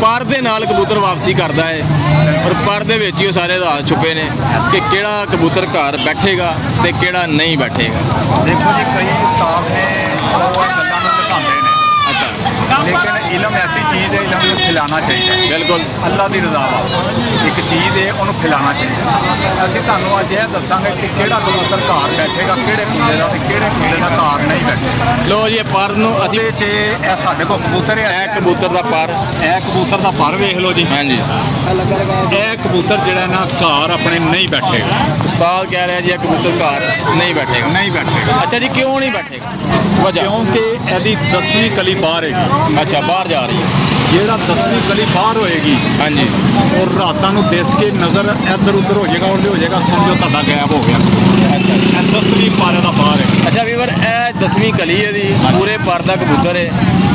ਪਰ ਦੇ ਨਾਲ ਕਬੂਤਰ ਵਾਪਸੀ ਕਰਦਾ ਹੈ ਔਰ ਪਰ ਦੇ ਵਿੱਚ ਹੀ ਉਹ ਸਾਰੇ ਰਾਜ਼ ਛੁਪੇ ਨੇ ਕਿ ਕਿਹੜਾ ਕਬੂਤਰ ਘਰ ਬੈਠੇਗਾ ਤੇ ਕਿਹੜਾ ਨਹੀਂ ਬੈਠੇਗਾ। ਦੇਖੋ ਜੀ ਕਈ ਸਟਾਫ ਨੇ ਉਹ ਗੱਲਾਂ ਨੂੰ ਲੁਕਾਉਂਦੇ ਨੇ, ਅੱਛਾ, ਲੇਕਿਨ ਇਲਮ ਐਸੀ ਚੀਜ਼ ਹੈ, ਇਲਮ ਨੂੰ ਫੈਲਾਉਣਾ ਚਾਹੀਦਾ ਹੈ। ਬਿਲਕੁਲ ਅੱਲਾ ਦੀ ਰਜ਼ਾ ਵਾਸਤੇ ਇੱਕ ਚੀਜ਼ ਹੈ, ਉਹਨੂੰ ਫੈਲਾਉਣਾ ਚਾਹੀਦਾ। ਅਸੀਂ ਤੁਹਾਨੂੰ ਅੱਜ ਇਹ ਦੱਸਾਂਗੇ ਕਿ ਕਿਹੜਾ ਕਬੂਤਰ ਘਰ ਬੈਠੇਗਾ, ਕਿਹੜੇ ਕੁੰਡੇ ਦਾ ਤੇ ਕਿਹੜੇ ਕੁੰਡੇ ਦਾ ਘਰ ਨਹੀਂ ਬੈਠੇਗਾ। ਲੋ ਜੀ ਇਹ ਪਰ ਨੂੰ ਅਸੀਂ ਉਹਦੇ 'ਚ ਇਹ ਸਾਡੇ ਕੋਲ ਕਬੂਤਰ ਹੈ, ਇਹ ਕਬੂਤਰ ਦਾ ਪਰ, ਇਹ ਕਬੂਤਰ ਦਾ ਪਰ ਵੇਖ ਲਓ ਜੀ। ਹਾਂਜੀ ਇਹ ਕਬੂਤਰ ਜਿਹੜਾ ਨਾ ਘਰ ਆਪਣੇ ਨਹੀਂ ਬੈਠੇਗਾ, ਉਸਤਾਦ ਕਹਿ ਰਿਹਾ ਜੀ ਇਹ ਕਬੂਤਰ ਘਰ ਨਹੀਂ ਬੈਠੇਗਾ। ਨਹੀਂ ਬੈਠੇਗਾ ਅੱਛਾ ਜੀ, ਕਿਉਂ ਨਹੀਂ ਬੈਠੇਗਾ? ਵਜ੍ਹਾ? ਕਿਉਂਕਿ ਇਹਦੀ 10ਵੀਂ ਕਲੀ ਬਾਹਰ ਹੈ। ਅੱਛਾ, ਬਾਹਰ ਜਾ ਰਹੀ ਹੈ। ਜਿਹੜਾ 10ਵੀਂ ਕਲੀ ਬਾਹਰ ਹੋਏਗੀ ਹਾਂਜੀ, ਔਰ ਰਾਤਾਂ ਨੂੰ ਦਿਸ ਕੇ ਨਜ਼ਰ ਇੱਧਰ ਉੱਧਰ ਹੋ ਜਾਏਗਾ, ਉਹਦੇ ਹੋ ਜਾਏਗਾ ਸਮਝੋ ਤੁਹਾਡਾ ਗਾਇਬ ਹੋ ਗਿਆ। ਅੱਛਾ ਇਹ 10ਵੀਂ ਪਾਰੇ ਦਾ ਬਾਹਰ ਹੈ। ਅੱਛਾ ਵੀਵਰ, ਇਹ 10ਵੀਂ ਕਲੀ ਇਹਦੀ ਪੂਰੇ ਪਰ ਦਾ ਕਬੂਤਰ ਹੈ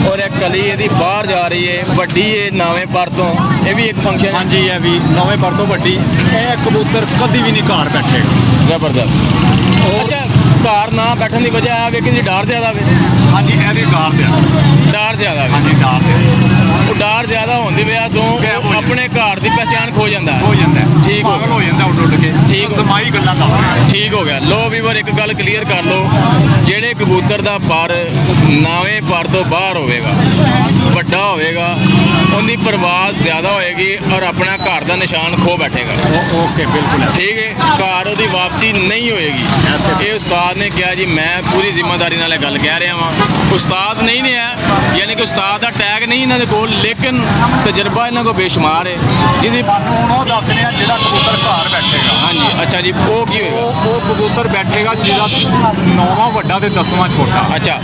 ਔਰ ਇਹ ਕਲੀ ਇਹਦੀ ਬਾਹਰ ਜਾ ਰਹੀ ਹੈ, ਵੱਡੀ ਹੈ ਨਵੇਂ ਪਰ ਤੋਂ। ਇਹ ਵੀ ਇੱਕ ਫੰਕਸ਼ਨ ਹਾਂਜੀ, ਇਹ ਵੀ ਨਵੇਂ ਪਰ ਤੋਂ ਵੱਡੀ। ਇਹ ਕਬੂਤਰ ਕਦੀ ਵੀ ਨਹੀਂ ਘਰ ਬੈਠੇਗਾ। ਜ਼ਬਰਦਸਤ। ਅੱਛਾ, ਘਰ ਨਾ ਬੈਠਣ ਦੀ ਵਜ੍ਹਾ ਆ ਵੇ ਕਿ ਡਰ ਜ਼ਿਆਦਾ ਵੇ। ਹਾਂਜੀ, ਇਹਦੀ ਡਾਰ ਤੇ ਡਰ ਜ਼ਿਆਦਾ ਵੇ। ਹਾਂਜੀ, ਡਾਰ ਤੇ ਉਹ ਡਰ ਜ਼ਿਆਦਾ ਹੋਣ ਦੀ ਵਜ੍ਹਾ ਤੋਂ ਉਹ ਆਪਣੇ ਘਰ ਦੀ ਪਛਾਣ ਖੋ ਜਾਂਦਾ ਹੈ। ਹੋ ਜਾਂਦਾ ਹੈ। ਠੀਕ ਹੋ ਪਾਗਲ ਹੋ ਜਾਂਦਾ ਉੱਡ ਉੱਡ ਕੇ। ਠੀਕ ਹੋ। ਸਮਾਈ ਗੱਲਾਂ ਦੱਸ ਰਿਹਾ। ਠੀਕ ਹੋ ਗਿਆ। ਲੋ ਵੀਵਰ, ਇੱਕ ਗੱਲ ਕਲੀਅਰ ਕਰ ਲਓ, ਜਿਹੜੇ ਕਬੂਤਰ ਦਾ ਪਰ ਨਵੇਂ ਪਰ ਤੋਂ ਬਾਹਰ ਹੋਵੇਗਾ, ਵੱਡਾ ਹੋਵੇਗਾ, ਉਹਦੀ ਪ੍ਰਵਾਜ਼ ਜ਼ਿਆਦਾ ਹੋਏਗੀ ਔਰ ਆਪਣਾ ਘਰ ਦਾ ਨਿਸ਼ਾਨ ਖੋ ਬੈਠੇਗਾ। ਓਕੇ, ਬਿਲਕੁਲ ਠੀਕ ਹੈ, ਘਰ ਉਹਦੀ ਵਾਪਸੀ ਨਹੀਂ ਹੋਏਗੀ। ਇਹ ਉਸਤਾਦ ਨੇ ਕਿਹਾ ਜੀ, ਮੈਂ ਪੂਰੀ ਜ਼ਿੰਮੇਵਾਰੀ ਨਾਲ ਇਹ ਗੱਲ ਕਹਿ ਰਿਹਾ ਵਾਂ। ਉਸਤਾਦ ਨਹੀਂ ਨੇ ਆ, ਯਾਨੀ ਕਿ ਉਸਤਾਦ ਦਾ ਟੈਗ ਨਹੀਂ ਇਹਨਾਂ ਦੇ ਕੋਲ, ਲੇਕਿਨ ਤਜਰਬਾ ਇਹਨਾਂ ਕੋਲ ਬੇਸ਼ੁਮਾਰ ਹੈ ਜਿਹਦੀ। ਸਾਨੂੰ ਹੁਣ ਉਹ ਦੱਸ ਰਿਹਾ ਜਿਹੜਾ ਕਬੂਤਰ ਘਰ ਬੈਠੇਗਾ। ਹਾਂਜੀ, ਅੱਛਾ ਜੀ, ਉਹ ਕੀ ਹੋਏਗਾ? ਉਹ ਕਬੂਤਰ ਬੈਠੇਗਾ ਜਿਹਦਾ 9ਵਾਂ ਵੱਡਾ ਤੇ 10ਵਾਂ ਛੋਟਾ। ਅੱਛਾ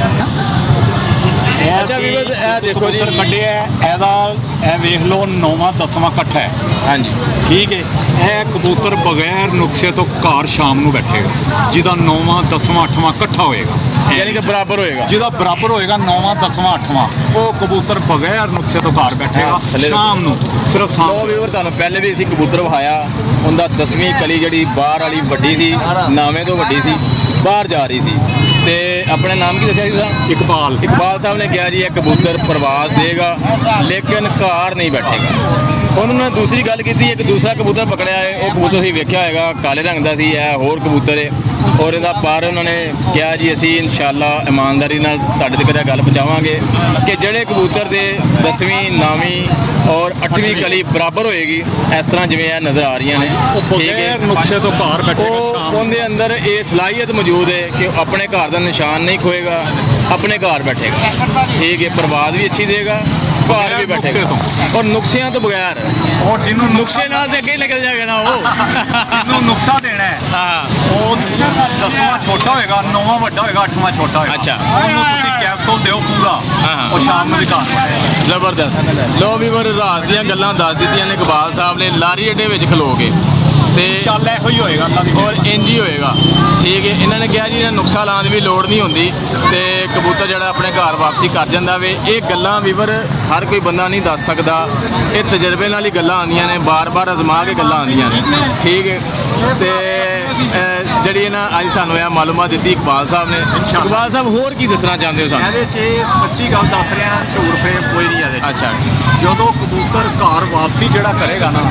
ਅੱਛਾ ਵੀਵਰ, ਇਹ ਦੇਖੋ ਜੀ। ਕਬੂਤਰ ਕੱਢਿਆ ਹੈ, ਇਹਦਾ ਇਹ ਵੇਖ ਲਓ 9ਵਾਂ 10ਵਾਂ ਇਕੱਠਾ ਹੈ। ਹਾਂਜੀ, ਠੀਕ ਹੈ। ਇਹ ਕਬੂਤਰ ਬਗੈਰ ਨੁਕਸੇ ਤੋਂ ਘਰ ਸ਼ਾਮ ਨੂੰ ਬੈਠੇਗਾ, ਜਿਹਦਾ 9ਵਾਂ 10ਵਾਂ 8ਵਾਂ ਇਕੱਠਾ ਹੋਏਗਾ, ਯਾਨੀ ਕਿ ਬਰਾਬਰ ਹੋਏਗਾ। ਜਿਹਦਾ ਬਰਾਬਰ ਹੋਏਗਾ 9ਵਾਂ 10ਵਾਂ 8ਵਾਂ, ਉਹ ਕਬੂਤਰ ਬਗੈਰ ਨੁਕਸੇ ਤੋਂ ਘਰ ਬੈਠੇਗਾ ਥੱਲੇ ਸ਼ਾਮ ਨੂੰ, ਸਿਰਫ ਸ਼ਾਮ ਲੋ ਨੂੰ। ਵੀਵਰ, ਤੁਹਾਨੂੰ ਪਹਿਲੇ ਵੀ ਅਸੀਂ ਕਬੂਤਰ ਵਿਖਾਇਆ, ਉਹਦਾ 10ਵੀਂ ਕਲੀ ਜਿਹੜੀ ਬਾਹਰ ਵਾਲੀ ਵੱਡੀ ਸੀ, ਨਾਵੇਂ ਤੋਂ ਵੱਡੀ ਸੀ, ਬਾਹਰ ਜਾ ਰਹੀ ਸੀ। ਤੇ ਆਪਣੇ ਨਾਮ ਕੀ ਦੱਸਿਆ ਸੀ ਤੁਸੀਂ? ਇਕਬਾਲ। ਇਕਬਾਲ ਸਾਹਿਬ ਨੇ ਕਿਹਾ ਜੀ ਇਹ ਕਬੂਤਰ ਪ੍ਰਵਾਸ ਦੇਗਾ ਲੇਕਿਨ ਘਰ ਨਹੀਂ ਬੈਠੇਗਾ। ਉਹਨਾਂ ਨੇ ਦੂਸਰੀ ਗੱਲ ਕੀਤੀ, ਇੱਕ ਦੂਸਰਾ ਕਬੂਤਰ ਪਕੜਿਆ ਹੈ, ਉਹ ਕਬੂਤਰ ਤੁਸੀਂ ਵੇਖਿਆ ਹੋਏਗਾ, ਕਾਲੇ ਰੰਗ ਦਾ ਸੀ, ਇਹ ਹੋਰ ਕਬੂਤਰ ਹੈ ਔਰ ਇਹਦਾ ਪਰ ਉਹਨਾਂ ਨੇ ਕਿਹਾ ਜੀ ਅਸੀਂ ਇਨਸ਼ਾਅੱਲਾ ਇਮਾਨਦਾਰੀ ਨਾਲ ਤੁਹਾਡੇ ਤੱਕ ਇਹ ਗੱਲ ਪਹੁੰਚਾਵਾਂਗੇ ਕਿ ਜਿਹੜੇ ਕਬੂਤਰ ਦੇ 10ਵੀਂ 9ਵੀਂ ਔਰ 8ਵੀਂ ਕਲੀ ਬਰਾਬਰ ਹੋਏਗੀ, ਇਸ ਤਰ੍ਹਾਂ ਜਿਵੇਂ ਇਹ ਨਜ਼ਰ ਆ ਰਹੀਆਂ ਨੇ, ਠੀਕ ਹੈ, ਬਗੈਰ ਨੁਕਸੇ ਤੋਂ ਘਰ ਬੈਠੇਗਾ ਉਹ ਸ਼ਾਮ ਨੂੰ। ਉਹਦੇ ਅੰਦਰ ਇਹ ਸਲਾਹੀਅਤ ਮੌਜੂਦ ਹੈ ਕਿ ਉਹ ਆਪਣੇ ਘਰ ਦਾ ਨਿਸ਼ਾਨ ਨਹੀਂ ਖੋਏਗਾ, ਆਪਣੇ ਘਰ ਬੈਠੇਗਾ। ਠੀਕ ਹੈ, ਪ੍ਰਵਾਜ਼ ਵੀ ਅੱਛੀ ਦੇਗਾ, ਘਰ ਵੀ ਬੈਠੇਗਾ ਔਰ ਨੁਕਸਿਆਂ ਤੋਂ ਬਗੈਰ। ਉਹ ਜਿਹਨੂੰ ਨੁਕਸੇ ਨਾਲ ਤੇ ਅੱਗੇ ਹੀ ਨਿਕਲ ਜਾਏਗਾ ਨਾ ਉਹ। ਜਿਹਨੂੰ ਨੁਕਸਾ ਦੇਣਾ ਹੈ, ਹਾਂ, ਉਹ 10ਵਾਂ ਛੋਟਾ ਹੋਏਗਾ, 9ਵਾਂ ਵੱਡਾ ਹੋਏਗਾ, 8ਵਾਂ ਛੋਟਾ ਹੋਏਗਾ। ਅੱਛਾ। ਉਹਨੂੰ ਤੁਸੀਂ ਕੈਪਸੂਲ ਦਿਓ ਪੂਰਾ, ਹਾਂ। ਉਹ ਸ਼ਾਮ ਨੂੰ ਵੀ ਘਰ ਬੈਠੇਗਾ। ਜ਼ਬਰਦਸਤ। ਲੋ ਵੀਵਰ, ਰਾਤ ਦੀਆਂ ਗੱਲਾਂ ਦੱਸ ਦਿੱਤੀਆਂ ਨੇ ਇਕਬਾਲ ਸਾਹਿਬ ਨੇ ਲਾਰੀ ਅੱਡੇ ਵਿੱਚ ਖਲੋ ਕੇ, ਤੇ ਚੱਲ ਇਹੋ ਹੀ ਹੋਏਗਾ ਅੱਲਾ ਦੀ ਔਰ ਇੰਜ ਹੀ ਹੋਏਗਾ। ਠੀਕ ਹੈ, ਇਹਨਾਂ ਨੇ ਕਿਹਾ ਜੀ ਇਹਨਾਂ ਨੁਕਸਾ ਲਾਉਣ ਦੀ ਵੀ ਲੋੜ ਨਹੀਂ ਹੁੰਦੀ ਤੇ ਕਬੂਤਰ ਜਿਹੜਾ ਆਪਣੇ ਘਰ ਵਾਪਸੀ ਕਰ ਜਾਂਦਾ ਵੇ। ਇਹ ਗੱਲਾਂ ਵੀਵਰ ਹਰ ਕੋਈ ਬੰਦਾ ਨਹੀਂ ਦੱਸ ਸਕਦਾ, ਇਹ ਤਜਰਬੇ ਨਾਲ ਹੀ ਗੱਲਾਂ ਆਉਂਦੀਆਂ ਨੇ, ਬਾਰ-ਬਾਰ ਅਜ਼ਮਾ ਕੇ ਗੱਲਾਂ ਆਉਂਦੀਆਂ ਨੇ। ਠੀਕ ਹੈ, ਤੇ ਜਿਹੜੀ ਇਹਨਾਂ ਅੱਜ ਸਾਨੂੰ ਇਹ ਮਾਲੂਮਾਤ ਦਿੱਤੀ ਇਕਬਾਲ ਸਾਹਿਬ ਨੇ। ਇਕਬਾਲ ਸਾਹਿਬ, ਹੋਰ ਕੀ ਦੱਸਣਾ ਚਾਹੁੰਦੇ ਹੋ ਸਾਨੂੰ? ਇਹਦੇ 'ਚ ਸੱਚੀ ਗੱਲ ਦੱਸ ਰਿਹਾ ਨਾ, ਝੂਠ ਫੇਰ ਕੋਈ ਨਹੀਂ ਇਹਦੇ 'ਚ। ਅੱਛਾ, ਜਦੋਂ ਕਬੂਤਰ ਘਰ ਵਾਪਸੀ ਜਿਹੜਾ ਕਰੇਗਾ ਨਾ,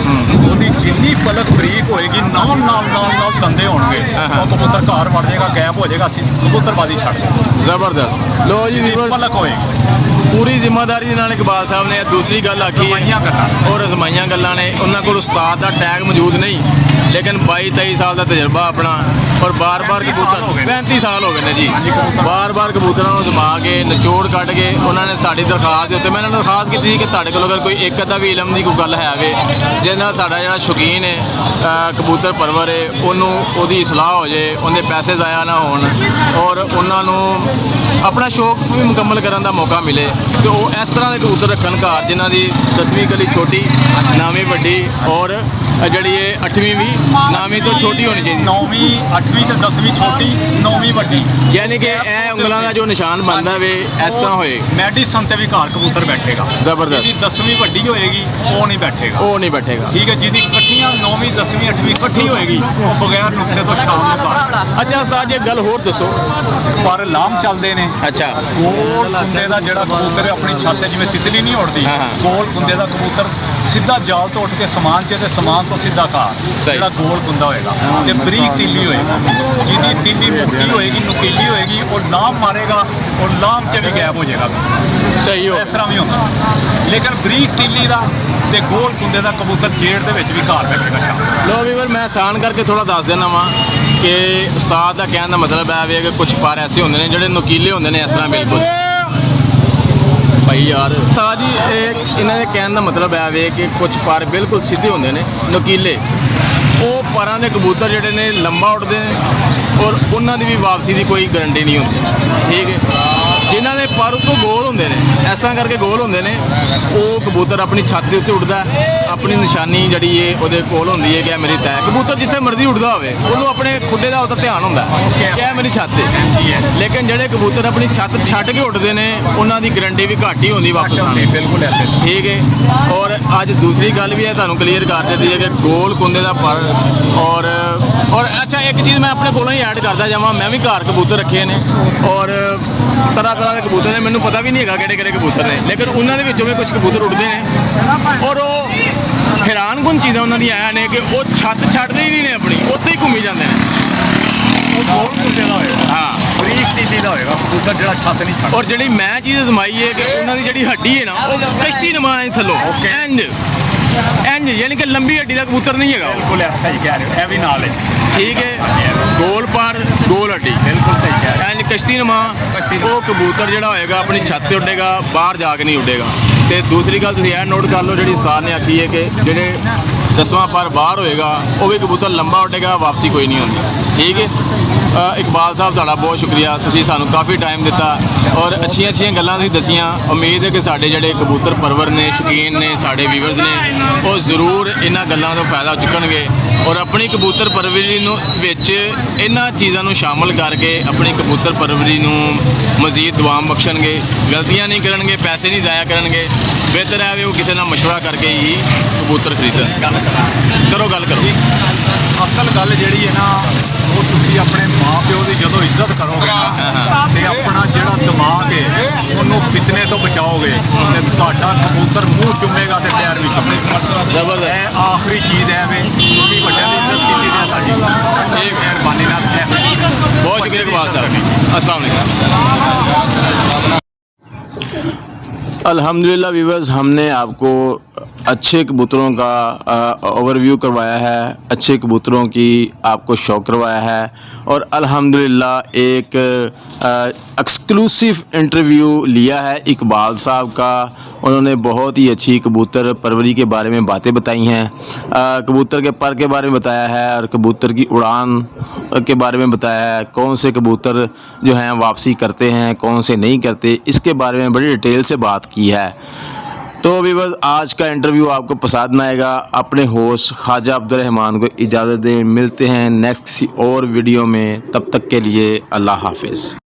ਉਹਦੀ ਜਿੰਨੀ ਪਲਕ ਬਰੀਕ ਹੋਏਗੀ, ਨਾਲ ਦੰਦੇ ਹੋਣਗੇ, ਉਹ ਕਬੂਤਰ ਘਰ ਵੜ ਜਾਏਗਾ, ਗਾਇਬ ਹੋ ਜਾਏਗਾ, ਅਸੀਂ ਕਬੂਤਰਬਾਜ਼ੀ ਛੱਡ ਦੇਵਾਂਗੇ। ਜ਼ਬਰਦਸਤ। ਲੋ ਜੀ ਵੀਵਰ, ਪਲਕ ਹੋਏਗੀ। ਪੂਰੀ ਜ਼ਿੰਮੇਵਾਰੀ ਦੇ ਨਾਲ ਇਕਬਾਲ ਸਾਹਿਬ ਨੇ ਦੂਸਰੀ ਗੱਲ ਆਖੀ ਅਜ਼ਮਾਈਆਂ ਗੱਲਾਂ। ਔਰ ਅਜ਼ਮਾਈਆਂ ਗੱਲਾਂ ਨੇ। ਉਹਨਾਂ ਕੋਲ ਉਸਤਾਦ ਦਾ ਟੈਗ ਮੌਜੂਦ ਨਹੀਂ, ਲੇਕਿਨ 22-23 ਸਾਲ ਦਾ ਤਜਰਬਾ ਆਪਣਾ ਔਰ ਬਾਰ-ਬਾਰ ਕਬੂਤਰ 35 ਸਾਲ ਹੋ ਗਏ ਨੇ ਜੀ, ਬਾਰ-ਬਾਰ ਕਬੂਤਰਾਂ ਨੂੰ ਅਜ਼ਮਾ ਕੇ ਨਿਚੋੜ ਕੱਢ ਕੇ ਉਹਨਾਂ ਨੇ ਸਾਡੀ ਦਰਖਾਸਤ ਦੇ ਉੱਤੇ, ਮੈਂ ਇਹਨਾਂ ਨੂੰ ਦਰਖਾਸਤ ਕੀਤੀ ਸੀ ਕਿ ਤੁਹਾਡੇ ਕੋਲ ਅਗਰ ਕੋਈ ਇੱਕ ਅੱਧਾ ਵੀ ਇਲਮ ਦੀ ਕੋਈ ਗੱਲ ਹੈ ਵੇ, ਜਿਹਦੇ ਨਾਲ ਸਾਡਾ ਜਿਹੜਾ ਸ਼ੌਕੀਨ ਹੈ ਕਬੂਤਰ ਪਰਵਰ ਹੈ, ਉਹਨੂੰ ਉਹਦੀ ਇਸਲਾਹ ਹੋ ਜਾਏ, ਉਹਦੇ ਪੈਸੇ ਜ਼ਾਇਆ ਨਾ ਹੋਣ ਔਰ ਉਹਨਾਂ ਨੂੰ ਆਪਣਾ ਸ਼ੌਕ ਵੀ ਮੁਕੰਮਲ ਕਰਨ ਦਾ ਮੌਕਾ ਮਿਲੇ, ਤੇ ਉਹ ਇਸ ਤਰ੍ਹਾਂ ਦੇ ਕਬੂਤਰ ਰੱਖਣ ਘਰ ਜਿਨ੍ਹਾਂ ਦੀ 10ਵੀਂ ਕਲੀ ਛੋਟੀ, 9ਵੀਂ ਵੱਡੀ ਔਰ ਜਿਹੜੀ ਇਹ 8ਵੀਂ ਵੀ 9ਵੀਂ ਤੋਂ ਛੋਟੀ ਹੋਣੀ ਚਾਹੀਦੀ। 9ਵੀਂ 8ਵੀਂ ਤੇ 10ਵੀਂ ਛੋਟੀ, 9ਵੀਂ ਵੱਡੀ, ਯਾਨੀ ਕਿ ਇਹ ਉਂਗਲਾਂ ਦਾ ਜੋ ਨਿਸ਼ਾਨ ਬਣਦਾ ਵੇ ਇਸ ਤਰ੍ਹਾਂ ਹੋਏ। ਮੈਡੀਸਨ ਤੇ ਵੀ ਘਰ ਕਬੂਤਰ ਬੈਠੇਗਾ। ਜ਼ਬਰਦਸਤ। ਜਿਹਦੀ 10ਵੀਂ ਵੱਡੀ ਹੋਏਗੀ, ਉਹ ਨਹੀਂ ਬੈਠੇਗਾ। ਉਹ ਨਹੀਂ ਬੈਠੇਗਾ। ਠੀਕ ਹੈ, ਜਿਹਦੀ ਇਕੱਠੀਆਂ 9ਵੀਂ 10ਵੀਂ 8ਵੀਂ ਇਕੱਠੀ ਹੋਏਗੀ ਉਹ ਬਗੈਰ ਨੁਕਸੇ ਤੋਂ ਸ਼ਾਮ ਨੂੰ ਘਰ। ਅੱਛਾ ਉਸਤਾਦ ਜੀ ਇੱਕ ਗੱਲ ਹੋਰ ਦੱਸੋ। ਪਰ ਲਾਮ ਚੱਲਦੇ ਨੇ। ਅੱਛਾ ਗੋਲ ਕੁੰਦੇ ਦਾ ਜਿਹੜਾ ਕਬੂਤਰ ਹੈ ਆਪਣੀ ਛੱਤ ਤੇ ਜਿਵੇਂ ਤਿਤਲੀ ਨਹੀਂ ਉੜਦੀ, ਹਾਂ, ਹਾਂ। ਗੋਲ ਕੁੰਦੇ ਦਾ ਕਬੂਤਰ ਸਿੱਧਾ ਜਾਲ ਤੋਂ ਉੱਠ ਕੇ ਸਮਾਨ 'ਚ ਤੇ ਸਮਾਨ ਤੋਂ ਸਿੱਧਾ ਘਰ, ਜਿਹੜਾ ਗੋਲ ਕੁੰਦਾ ਹੋਏਗਾ ਤੇ ਬਰੀਕ ਤੀਲੀ ਹੋਏਗੀ, ਜਿਹਦੀ ਤੀਲੀ ਮੋਟੀ ਹੋਏਗੀ ਨੁਕੀਲੀ ਹੋਏਗੀ, ਉਹ ਲਾਮ ਮਾਰੇਗਾ ਉਹ ਲਾਮ 'ਚ ਵੀ ਗਾਇਬ ਹੋ ਜਾਏਗਾ। ਸਹੀ ਹੋ ਇਸ ਤਰ੍ਹਾਂ ਵੀ ਹੁੰਦਾ, ਲੇਕਿਨ ਬਰੀਕ ਤੀਲੀ ਦਾ ਤੇ ਗੋਲ ਕੁੰਦੇ ਦਾ ਕਬੂਤਰ ਜੇੜ ਦੇ ਵਿੱਚ ਵੀ ਘਰ ਬੈਠੇਗਾ ਸ਼ਾਮ। ਲੋ ਵੀਰ ਮੈਂ ਆਸਾਨ ਕਰਕੇ ਥੋੜਾ ਦੱਸ ਦੇਣਾ ਵਾਂ ਕਿ ਉਸਤਾਦ ਦਾ ਕਹਿਣ ਦਾ ਮਤਲਬ ਹੈ ਵੀ ਕਿ ਕੁਝ ਪਰ ਐਸੇ ਹੁੰਦੇ ਨੇ ਜਿਹੜੇ ਨੁਕੀਲੇ ਹੁੰਦੇ ਨੇ ਇਸ ਤਰ੍ਹਾਂ ਬਿਲਕੁਲ। ਭਾਈ ਯਾਰ ਉਸਤਾਦ ਜੀ ਇਹ ਇਹਨਾਂ ਦੇ ਕਹਿਣ ਦਾ ਮਤਲਬ ਹੈ ਵੀ ਕਿ ਕੁਝ ਪਰ ਬਿਲਕੁਲ ਸਿੱਧੇ ਹੁੰਦੇ ਨੇ ਨੁਕੀਲੇ। ਉਹ ਪਰਾਂ ਦੇ ਕਬੂਤਰ ਜਿਹੜੇ ਨੇ ਲੰਬਾ ਉੱਡਦੇ ਨੇ ਔਰ ਉਹਨਾਂ ਦੀ ਵੀ ਵਾਪਸੀ ਦੀ ਕੋਈ ਗਰੰਟੀ ਨਹੀਂ ਹੁੰਦੀ। ਠੀਕ ਹੈ, ਜਿਨ੍ਹਾਂ ਦੇ ਪਰ ਉੱਤੋਂ ਗੋਲ ਹੁੰਦੇ ਨੇ ਇਸ ਤਰ੍ਹਾਂ ਕਰਕੇ ਗੋਲ ਹੁੰਦੇ ਨੇ, ਉਹ ਕਬੂਤਰ ਆਪਣੀ ਛੱਤ ਦੇ ਉੱਤੇ ਉੱਡਦਾ, ਆਪਣੀ ਨਿਸ਼ਾਨੀ ਜਿਹੜੀ ਏ ਉਹਦੇ ਕੋਲ ਹੁੰਦੀ ਹੈ ਕਿ ਇਹ ਮੇਰੀ ਤੈਅ। ਕਬੂਤਰ ਜਿੱਥੇ ਮਰਜ਼ੀ ਉੱਡਦਾ ਹੋਵੇ ਉਹਨੂੰ ਆਪਣੇ ਖੁੱਡੇ ਦਾ ਉਹਦਾ ਧਿਆਨ ਹੁੰਦਾ ਕਿ ਇਹ ਮੇਰੀ ਛੱਤ ਹੈ। ਲੇਕਿਨ ਜਿਹੜੇ ਕਬੂਤਰ ਆਪਣੀ ਛੱਤ ਛੱਡ ਕੇ ਉੱਡਦੇ ਨੇ ਉਹਨਾਂ ਦੀ ਗਰੰਟੀ ਵੀ ਘੱਟ ਹੀ ਹੁੰਦੀ ਵਾਪਸ ਆਉਣ ਦੀ। ਬਿਲਕੁਲ ਐਸੇ। ਠੀਕ ਹੈ, ਔਰ ਅੱਜ ਦੂਸਰੀ ਗੱਲ ਵੀ ਹੈ ਤੁਹਾਨੂੰ ਕਲੀਅਰ ਕਰ ਦਿੱਤੀ ਹੈ ਕਿ ਗੋਲ ਕੁੰਦੇ ਦਾ ਪਰ ਔਰ ਅੱਛਾ ਇੱਕ ਚੀਜ਼ ਮੈਂ ਆਪਣੇ ਕੋਲੋਂ ਹੀ ਐਡ ਕਰਦਾ ਜਾਵਾਂ, ਮੈਂ ਵੀ ਘਰ ਕਬੂਤਰ ਰੱਖੇ ਨੇ ਔਰ ਤਰ੍ਹਾਂ ਤਰ੍ਹਾਂ ਦੇ ਕਬੂਤਰ ਨੇ, ਮੈਨੂੰ ਪਤਾ ਵੀ ਨਹੀਂ ਹੈਗਾ ਕਿਹੜੇ ਕਿਹੜੇ ਕਬੂਤਰ ਨੇ, ਲੇਕਿਨ ਉਹਨਾਂ ਦੇ ਵਿੱਚੋਂ ਵੀ ਕੁਝ ਕਬੂਤਰ ਉੱਡਦੇ ਨੇ ਔਰ ਉਹ ਹੈਰਾਨਕੁਨ ਚੀਜ਼ਾਂ ਉਹਨਾਂ ਦੀਆਂ ਆਇਆ ਨੇ ਕਿ ਉਹ ਛੱਤ ਛੱਡਦੇ ਹੀ ਨਹੀਂ ਨੇ ਆਪਣੀ, ਉੱਥੇ ਹੀ ਘੁੰਮੀ ਜਾਂਦੇ ਨੇ। ਉਹ ਗੋਲ ਕੁੰਦੇ ਦਾ ਹੋਏਗਾ, ਹਾਂ ਬਰੀਕ ਤੀਲੀ ਦਾ ਹੋਏਗਾ ਕਬੂਤਰ ਜਿਹੜਾ ਛੱਤ ਨਹੀਂ ਛੱਡਦਾ। ਔਰ ਜਿਹੜੀ ਮੈਂ ਚੀਜ਼ ਅਜ਼ਮਾਈ ਹੈ ਕਿ ਉਹਨਾਂ ਦੀ ਜਿਹੜੀ ਹੱਡੀ ਹੈ ਨਾ ਉਹ ਕਸ਼ਤੀ ਨਮਾ ਹੈ ਥੱਲੋਂ ਇੰਜ ਯਾਨੀ ਕਿ ਲੰਬੀ ਹੱਡੀ ਦਾ ਕਬੂਤਰ ਨਹੀਂ ਹੈਗਾ ਉਹ। ਬਿਲਕੁਲ ਐਸਾ ਹੀ ਕਹਿ ਰਹੇ ਹੋ, ਇਹ ਵੀ ਨਾਲ ਹੈ। ਠੀਕ ਹੈ, ਗੋਲ ਪਰ ਗੋਲ ਹੱਡੀ ਬਿਲਕੁਲ ਸਹੀ ਕਹਿ ਰਹੇ ਐਂਡ ਕਸ਼ਤੀ ਨਮਾ ਉਹ ਕਬੂਤਰ ਜਿਹੜਾ ਹੋਏਗਾ ਆਪਣੀ ਛੱਤ ਤੇ ਉੱਡੇਗਾ, ਬਾਹਰ ਜਾ ਕੇ ਨਹੀਂ ਉੱਡੇਗਾ। ਤੇ ਦੂਸਰੀ ਗੱਲ ਤੁਸੀਂ ਇਹ ਨੋਟ ਕਰ ਲਓ ਜਿਹੜੀ ਉਸਤਾਦ ਨੇ ਆਖੀ ਹੈ ਕਿ ਜਿਹੜੇ 10ਵਾਂ ਪਰ ਬਾਹਰ ਹੋਏਗਾ ਉਹ ਵੀ ਕਬੂਤਰ ਲੰਬਾ ਉੱਡੇਗਾ, ਵਾਪਸੀ ਕੋਈ ਨਹੀਂ ਹੁੰਦੀ। ਠੀਕ ਹੈ, ਇਕਬਾਲ ਸਾਹਿਬ ਤੁਹਾਡਾ ਬਹੁਤ ਸ਼ੁਕਰੀਆ, ਤੁਸੀਂ ਸਾਨੂੰ ਕਾਫੀ ਟਾਈਮ ਦਿੱਤਾ ਔਰ ਅੱਛੀਆਂ ਗੱਲਾਂ ਤੁਸੀਂ ਦੱਸੀਆਂ। ਉਮੀਦ ਹੈ ਕਿ ਸਾਡੇ ਜਿਹੜੇ ਕਬੂਤਰ ਪਰਵਰ ਨੇ, ਸ਼ੌਕੀਨ ਨੇ, ਸਾਡੇ ਵੀਵਰਸ ਨੇ, ਉਹ ਜ਼ਰੂਰ ਇਹਨਾਂ ਗੱਲਾਂ ਤੋਂ ਫਾਇਦਾ ਚੁੱਕਣਗੇ ਔਰ ਆਪਣੀ ਕਬੂਤਰ ਪਰਵਰੀ ਨੂੰ ਵਿੱਚ ਇਹਨਾਂ ਚੀਜ਼ਾਂ ਨੂੰ ਸ਼ਾਮਲ ਕਰਕੇ ਆਪਣੀ ਕਬੂਤਰ ਪਰਵਰੀ ਨੂੰ ਮਜ਼ੀਦ ਦੁਆਮ ਬਖਸ਼ਣਗੇ, ਗਲਤੀਆਂ ਨਹੀਂ ਕਰਨਗੇ, ਪੈਸੇ ਨਹੀਂ ਜ਼ਾਇਆ ਕਰਨਗੇ। ਬਿਹਤਰ ਹੈ ਵੀ ਉਹ ਕਿਸੇ ਨਾਲ ਮਸ਼ਵਰਾ ਕਰਕੇ ਹੀ ਕਬੂਤਰ ਖਰੀਦਣ। ਕਰੋ ਗੱਲ ਕਰੋ। ਅਸਲ ਗੱਲ ਜਿਹੜੀ ਹੈ ਨਾ ਉਹ ਤੁਸੀਂ ਆਪਣੇ ਮਾਂ ਪਿਓ ਦੀ ਜਦੋਂ ਇੱਜ਼ਤ ਕਰੋਗੇ ਨਾ ਤੇ ਆਪਣਾ ਜਿਹੜਾ ਦਿਮਾਗ ਹੈ ਉਹਨੂੰ ਫਿਤਨੇ ਤੋਂ ਬਚਾਓਗੇ ਤੇ ਤੁਹਾਡਾ ਕਬੂਤਰ ਮੂੰਹ ਚੁੰਮੇਗਾ ਤੇ ਪੈਰ ਵੀ ਚੁੰਮੇਗਾ। ਜ਼ਬਰਦਸਤ। ਇਹ ਆਖਰੀ ਚੀਜ਼ ਹੈ ਵੀ ਤੁਸੀਂ ਵੱਡਿਆਂ ਦੀ ਇੱਜ਼ਤ ਕੀਤੀ ਹੈ ਤੁਹਾਡੀ ਠੀਕ ਮਿਹਰਬਾਨੀ ਨਾਲ। बहुत शुक्रिया इकबाल साहब, अस्सलाम वालेकुम। अल्हम्दुलिल्लाह व्यूअर्स, हमने आपको अच्छे कबूतरों का ओवरव्यू करवाया है, अच्छे कबूतरों की आपको शौक करवाया है और अल्हम्दुलिल्लाह एक एक्सक्लूसिव इंटरव्यू लिया है इकबाल साहब का। उन्होंने बहुत ही अच्छी कबूतर परवरी के बारे में बातें बताई हैं, कबूतर के पर के बारे में बताया है और कबूतर की उड़ान के बारे में बताया है, कौन से कबूतर जो हैं वापसी करते हैं, कौन से नहीं करते, इसके बारे में बड़ी डिटेल से बात की है। तो व्यूअर्स, आज का इंटरव्यू आपको पसंद आएगा। अपने होस्ट ख्वाजा अब्दुर्रहमान को इजाज़त दें, मिलते हैं नेक्स्ट किसी और वीडियो में, तब तक के लिए अल्लाह हाफिज़।